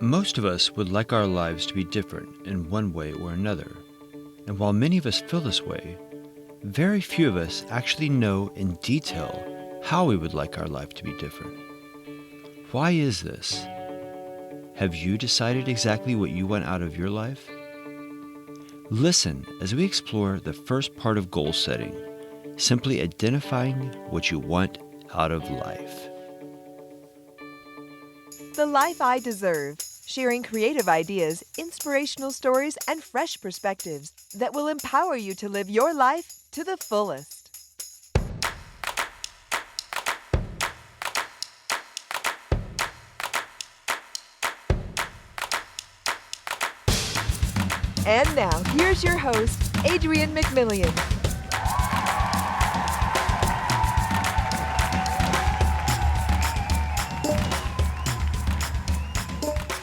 Most of us would like our lives to be different in one way or another. And while many of us feel this way, very few of us actually know in detail how we would like our life to be different. Why is this? Have you decided exactly what you want out of your life? Listen as we explore the first part of goal setting, simply identifying what you want out of life. The Life I Deserve, sharing creative ideas, inspirational stories, and fresh perspectives that will empower you to live your life to the fullest. And now, here's your host, Adrian McMillian.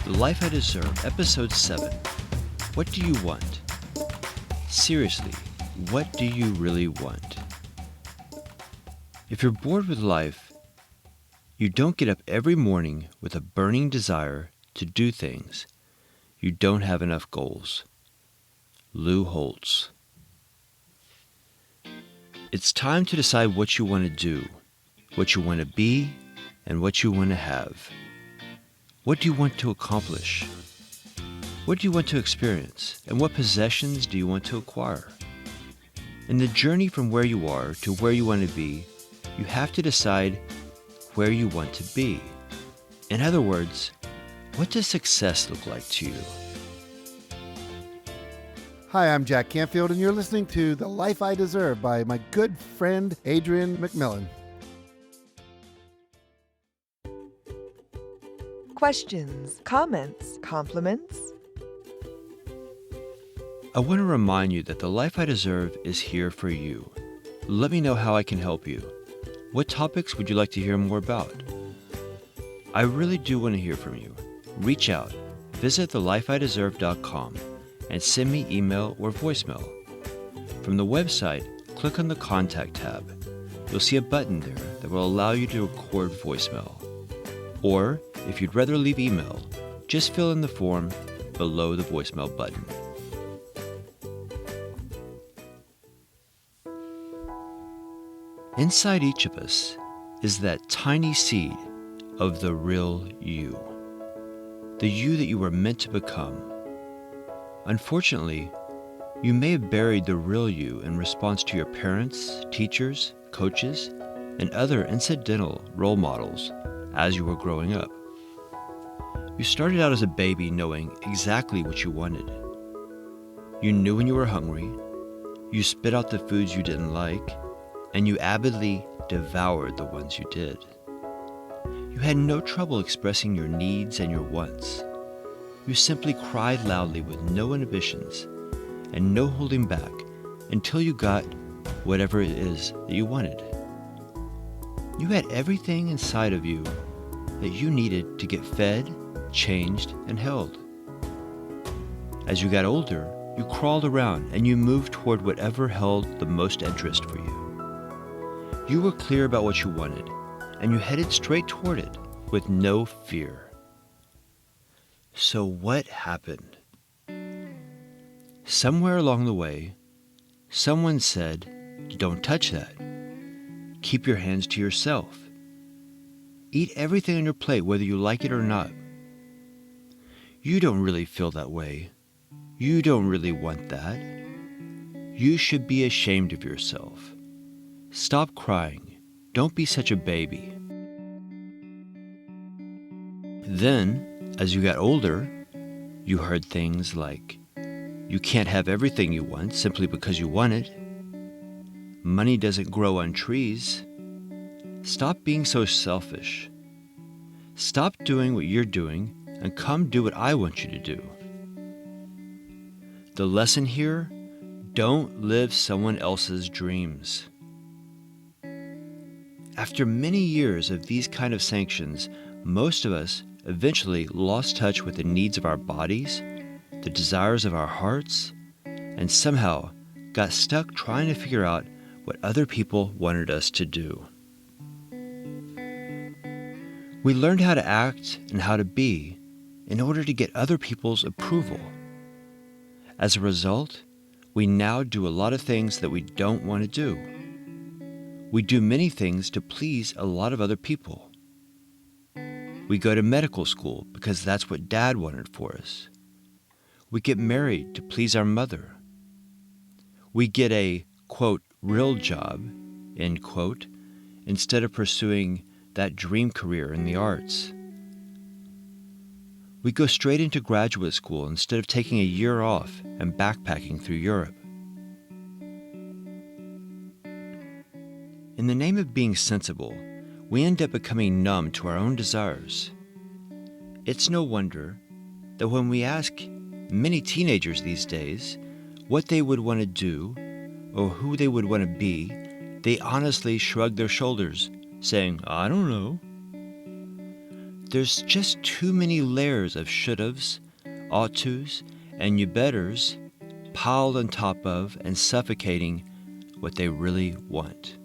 The Life I Deserve, Episode 7. What do you want? Seriously, what do you really want? If you're bored with life, you don't get up every morning with a burning desire to do things, you don't have enough goals. Lou Holtz. It's time to decide what you want to do, what you want to be, and what you want to have. What do you want to accomplish? What do you want to experience? And what possessions do you want to acquire? In the journey from where you are to where you want to be, you have to decide where you want to be. In other words, what does success look like to you? Hi, I'm Jack Canfield, and you're listening to The Life I Deserve by my good friend, Adrian McMillian. Questions, comments, compliments? I want to remind you that The Life I Deserve is here for you. Let me know how I can help you. What topics would you like to hear more about? I really do want to hear from you. Reach out, visit thelifeideserve.com, and send me email or voicemail. From the website, click on the Contact tab. You'll see a button there that will allow you to record voicemail. Or, if you'd rather leave email, just fill in the form below the voicemail button. Inside each of us is that tiny seed of the real you. The you that you were meant to become. Unfortunately, you may have buried the real you in response to your parents, teachers, coaches, and other incidental role models as you were growing up. You started out as a baby knowing exactly what you wanted. You knew when you were hungry, you spit out the foods you didn't like, and you avidly devoured the ones you did. You had no trouble expressing your needs and your wants. You simply cried loudly with no inhibitions and no holding back until you got whatever it is that you wanted. You had everything inside of you that you needed to get fed, changed, and held. As you got older, you crawled around and you moved toward whatever held the most interest for you. You were clear about what you wanted, and you headed straight toward it with no fear. So what happened? Somewhere along the way, someone said, "Don't touch that. Keep your hands to yourself. Eat everything on your plate whether you like it or not. You don't really feel that way. You don't really want that. You should be ashamed of yourself. Stop crying. Don't be such a baby." Then, as you got older, you heard things like, "You can't have everything you want simply because you want it. Money doesn't grow on trees. Stop being so selfish. Stop doing what you're doing and come do what I want you to do." The lesson here, don't live someone else's dreams. After many years of these kind of sanctions, most of us eventually lost touch with the needs of our bodies, the desires of our hearts, and somehow got stuck trying to figure out what other people wanted us to do. We learned how to act and how to be, in order to get other people's approval. As a result, we now do a lot of things that we don't want to do. We do many things to please a lot of other people. We go to medical school because that's what Dad wanted for us. We get married to please our mother. We get a, quote, real job, end quote, instead of pursuing that dream career in the arts. We go straight into graduate school instead of taking a year off and backpacking through Europe. In the name of being sensible, we end up becoming numb to our own desires. It's no wonder that when we ask many teenagers these days what they would want to do or who they would want to be, they honestly shrug their shoulders, saying, I don't know. There's just too many layers of should-haves, ought-tos, and you betters piled on top of and suffocating what they really want.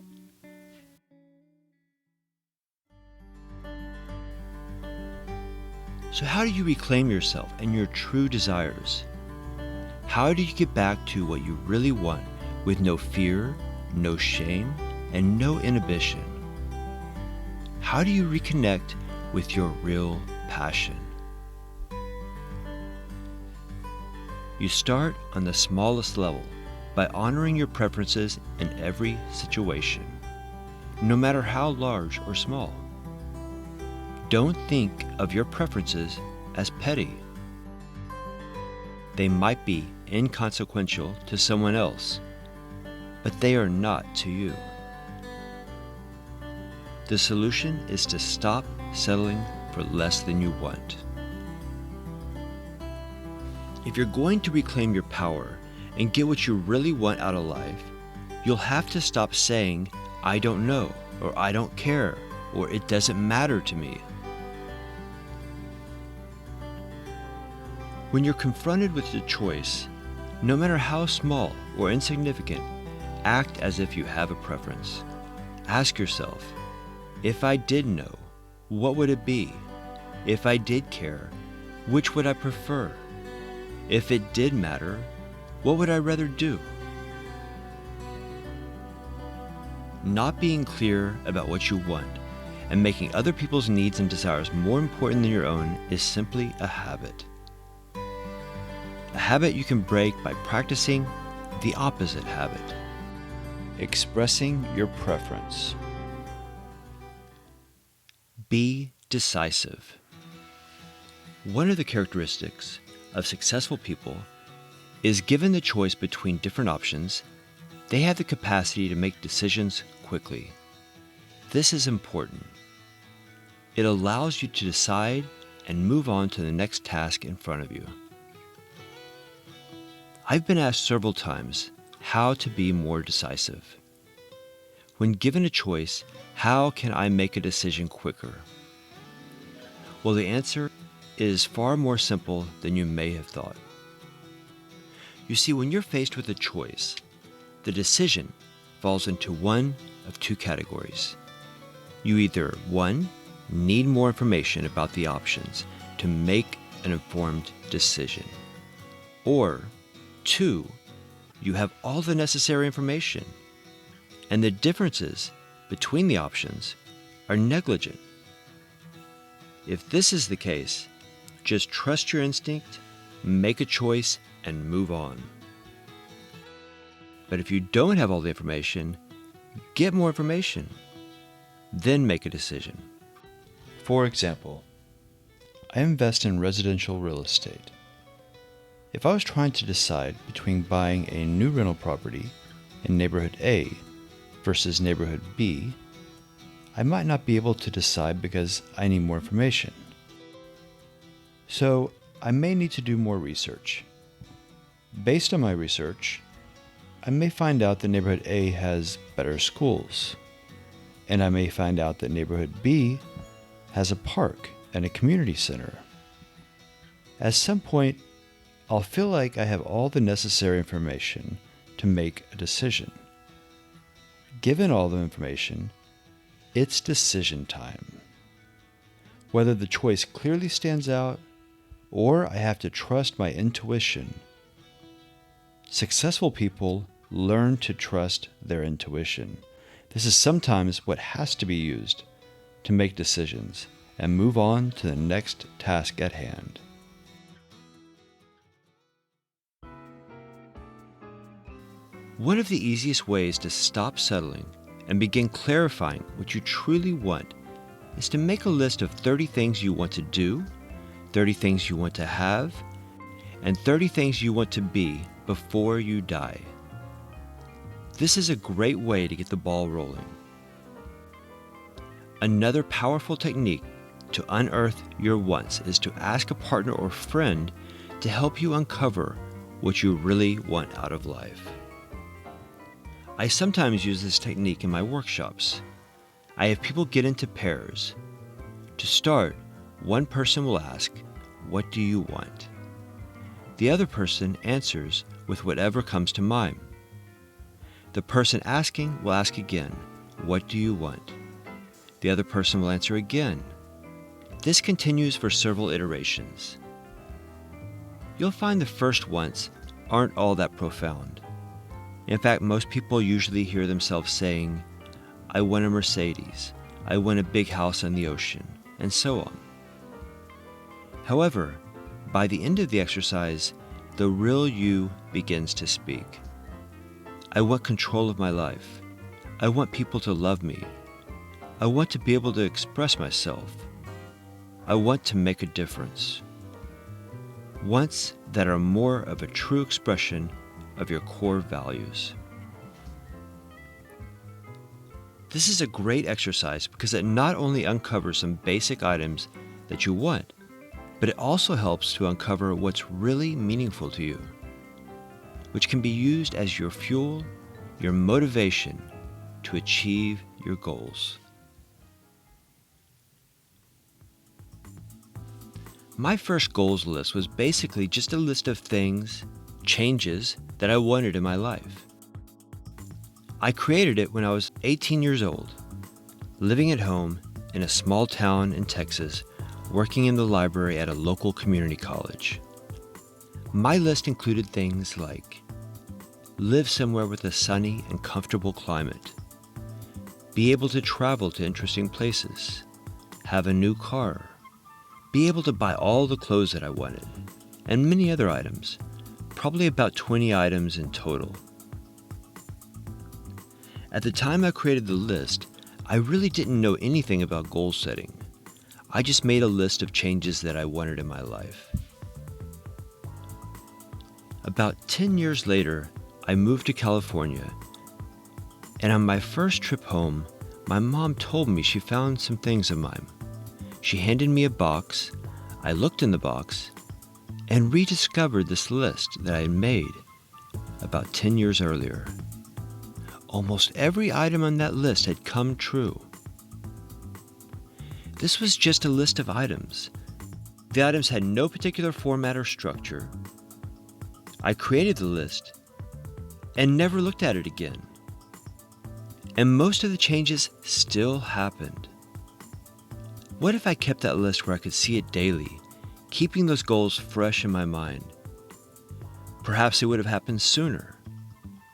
So how do you reclaim yourself and your true desires? How do you get back to what you really want with no fear, no shame, and no inhibition? How do you reconnect with your real passion? You start on the smallest level by honoring your preferences in every situation, no matter how large or small. Don't think of your preferences as petty. They might be inconsequential to someone else, but they are not to you. The solution is to stop settling for less than you want. If you're going to reclaim your power and get what you really want out of life, you'll have to stop saying, I don't know, or I don't care, or it doesn't matter to me. When you're confronted with a choice, no matter how small or insignificant, act as if you have a preference. Ask yourself, if I did know, what would it be? If I did care, which would I prefer? If it did matter, what would I rather do? Not being clear about what you want and making other people's needs and desires more important than your own is simply a habit. A habit you can break by practicing the opposite habit. Expressing your preference. Be decisive. One of the characteristics of successful people is given the choice between different options, they have the capacity to make decisions quickly. This is important. It allows you to decide and move on to the next task in front of you. I've been asked several times how to be more decisive. When given a choice, how can I make a decision quicker? Well, the answer is far more simple than you may have thought. You see, when you're faced with a choice, the decision falls into one of two categories. You either, 1, need more information about the options to make an informed decision, or 2, you have all the necessary information, and the differences between the options are negligent. If this is the case, just trust your instinct, make a choice, and move on. But if you don't have all the information, get more information, then make a decision. For example, I invest in residential real estate. If I was trying to decide between buying a new rental property in neighborhood A versus neighborhood B, I might not be able to decide because I need more information. So I may need to do more research. Based on my research, I may find out that neighborhood A has better schools, and I may find out that neighborhood B has a park and a community center. At some point, I'll feel like I have all the necessary information to make a decision. Given all the information, it's decision time. Whether the choice clearly stands out or I have to trust my intuition. Successful people learn to trust their intuition. This is sometimes what has to be used to make decisions and move on to the next task at hand. One of the easiest ways to stop settling and begin clarifying what you truly want is to make a list of 30 things you want to do, 30 things you want to have, and 30 things you want to be before you die. This is a great way to get the ball rolling. Another powerful technique to unearth your wants is to ask a partner or friend to help you uncover what you really want out of life. I sometimes use this technique in my workshops. I have people get into pairs. To start, one person will ask, "What do you want?" The other person answers with whatever comes to mind. The person asking will ask again, "What do you want?" The other person will answer again. This continues for several iterations. You'll find the first wants aren't all that profound. In fact, most people usually hear themselves saying, "I want a Mercedes," "I want a big house on the ocean," and so on. However, by the end of the exercise, the real you begins to speak. I want control of my life. I want people to love me. I want to be able to express myself. I want to make a difference. Wants that are more of a true expression of your core values. This is a great exercise because it not only uncovers some basic items that you want, but it also helps to uncover what's really meaningful to you, which can be used as your fuel, your motivation to achieve your goals. My first goals list was basically just a list of things, changes that I wanted in my life. I created it when I was 18 years old, living at home in a small town in Texas, working in the library at a local community college. My list included things like live somewhere with a sunny and comfortable climate, be able to travel to interesting places, have a new car, be able to buy all the clothes that I wanted, and many other items, probably about 20 items in total. At the time I created the list, I really didn't know anything about goal setting. I just made a list of changes that I wanted in my life. About 10 years later, I moved to California, and on my first trip home, my mom told me she found some things of mine. She handed me a box, I looked in the box, and rediscovered this list that I had made about 10 years earlier. Almost every item on that list had come true. This was just a list of items. The items had no particular format or structure. I created the list and never looked at it again. And most of the changes still happened. What if I kept that list where I could see it daily, keeping those goals fresh in my mind? Perhaps it would have happened sooner.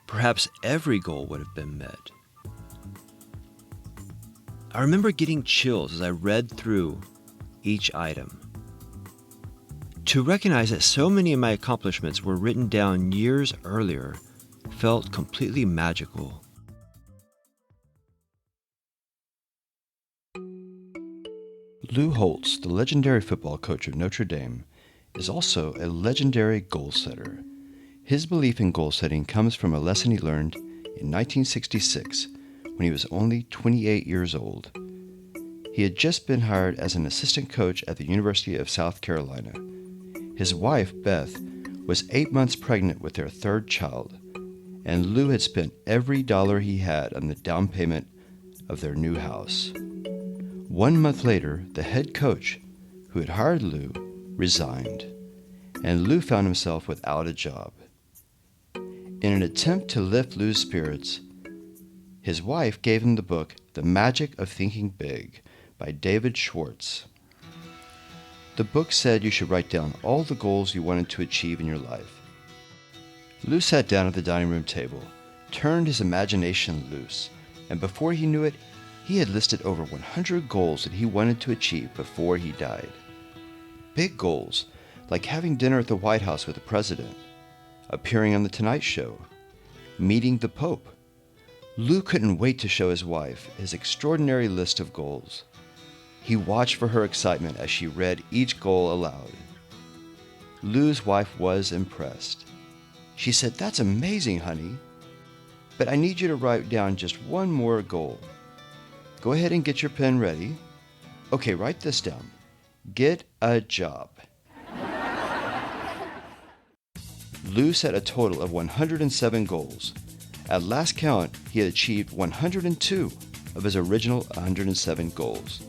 Perhaps every goal would have been met. I remember getting chills as I read through each item. To recognize that so many of my accomplishments were written down years earlier felt completely magical. Lou Holtz, the legendary football coach of Notre Dame, is also a legendary goal setter. His belief in goal setting comes from a lesson he learned in 1966 when he was only 28 years old. He had just been hired as an assistant coach at the University of South Carolina. His wife, Beth, was 8 months pregnant with their third child, and Lou had spent every dollar he had on the down payment of their new house. 1 month later, the head coach, who had hired Lou, resigned, and Lou found himself without a job. In an attempt to lift Lou's spirits, his wife gave him the book The Magic of Thinking Big by David Schwartz. The book said you should write down all the goals you wanted to achieve in your life. Lou sat down at the dining room table, turned his imagination loose, and before he knew it, he had listed over 100 goals that he wanted to achieve before he died. Big goals, like having dinner at the White House with the president, appearing on The Tonight Show, meeting the Pope. Lou couldn't wait to show his wife his extraordinary list of goals. He watched for her excitement as she read each goal aloud. Lou's wife was impressed. She said, "That's amazing, honey. But I need you to write down just one more goal. Go ahead and get your pen ready. Okay, write this down. Get a job." Lou set a total of 107 goals. At last count, he had achieved 102 of his original 107 goals,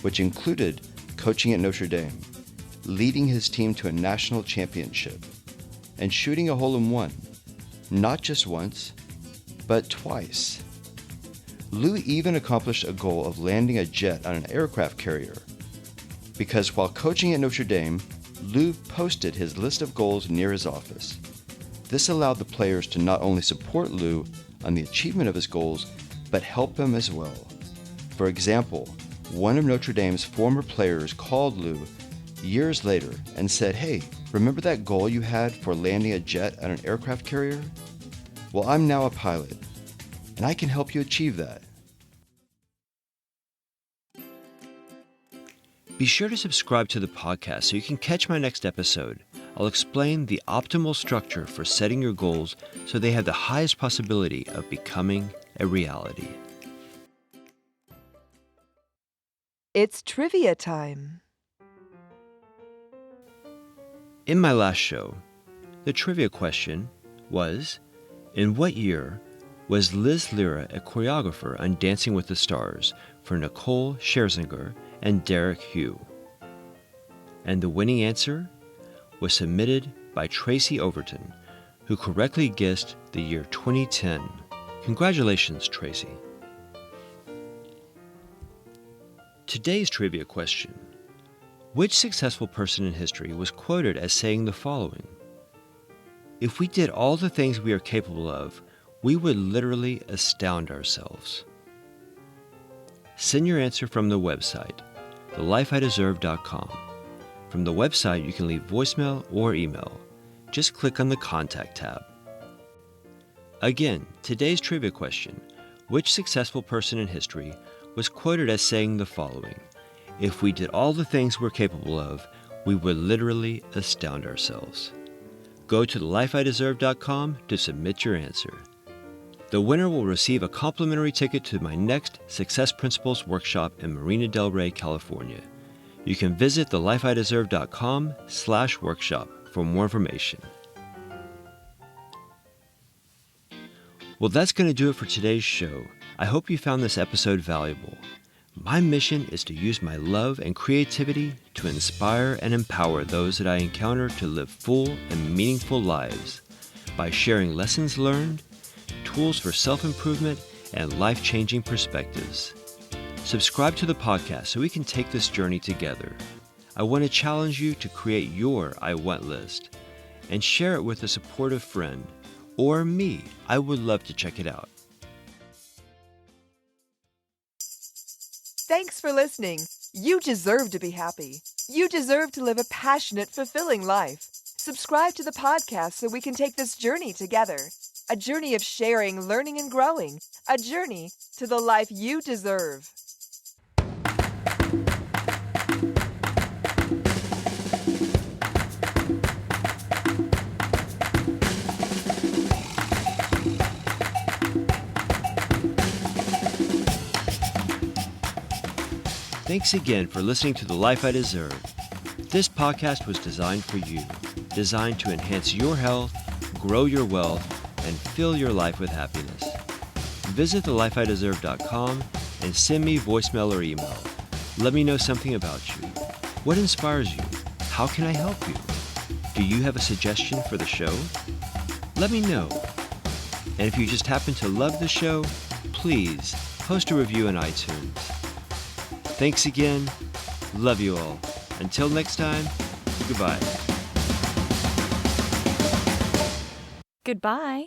which included coaching at Notre Dame, leading his team to a national championship, and shooting a hole-in-one, not just once, but twice. Lou even accomplished a goal of landing a jet on an aircraft carrier, because while coaching at Notre Dame, Lou posted his list of goals near his office. This allowed the players to not only support Lou on the achievement of his goals, but help him as well. For example, one of Notre Dame's former players called Lou years later and said, "Hey, remember that goal you had for landing a jet on an aircraft carrier? Well, I'm now a pilot, and I can help you achieve that." Be sure to subscribe to the podcast so you can catch my next episode. I'll explain the optimal structure for setting your goals so they have the highest possibility of becoming a reality. It's trivia time. In my last show, the trivia question was, in what year was Liz Lyra a choreographer on Dancing with the Stars for Nicole Scherzinger and Derek Hugh? And the winning answer was submitted by Tracy Overton, who correctly guessed the year 2010. Congratulations, Tracy. Today's trivia question: which successful person in history was quoted as saying the following? "If we did all the things we are capable of, we would literally astound ourselves." Send your answer from the website, thelifeideserve.com. From the website, you can leave voicemail or email. Just click on the Contact tab. Again, today's trivia question: which successful person in history was quoted as saying the following? "If we did all the things we're capable of, we would literally astound ourselves." Go to thelifeideserve.com to submit your answer. The winner will receive a complimentary ticket to my next Success Principles workshop in Marina del Rey, California. You can visit thelifeideserve.com/workshop for more information. Well, that's going to do it for today's show. I hope you found this episode valuable. My mission is to use my love and creativity to inspire and empower those that I encounter to live full and meaningful lives by sharing lessons learned, tools for self-improvement, and life-changing perspectives. Subscribe to the podcast so we can take this journey together. I want to challenge you to create your I Want list and share it with a supportive friend or me. I would love to check it out. Thanks for listening. You deserve to be happy. You deserve to live a passionate, fulfilling life. Subscribe to the podcast so we can take this journey together. A journey of sharing, learning, and growing. A journey to the life you deserve. Thanks again for listening to The Life I Deserve. This podcast was designed for you, designed to enhance your health, grow your wealth, and fill your life with happiness. Visit thelifeideserve.com and send me voicemail or email. Let me know something about you. What inspires you? How can I help you? Do you have a suggestion for the show? Let me know. And if you just happen to love the show, please post a review on iTunes. Thanks again. Love you all. Until next time, goodbye. Goodbye.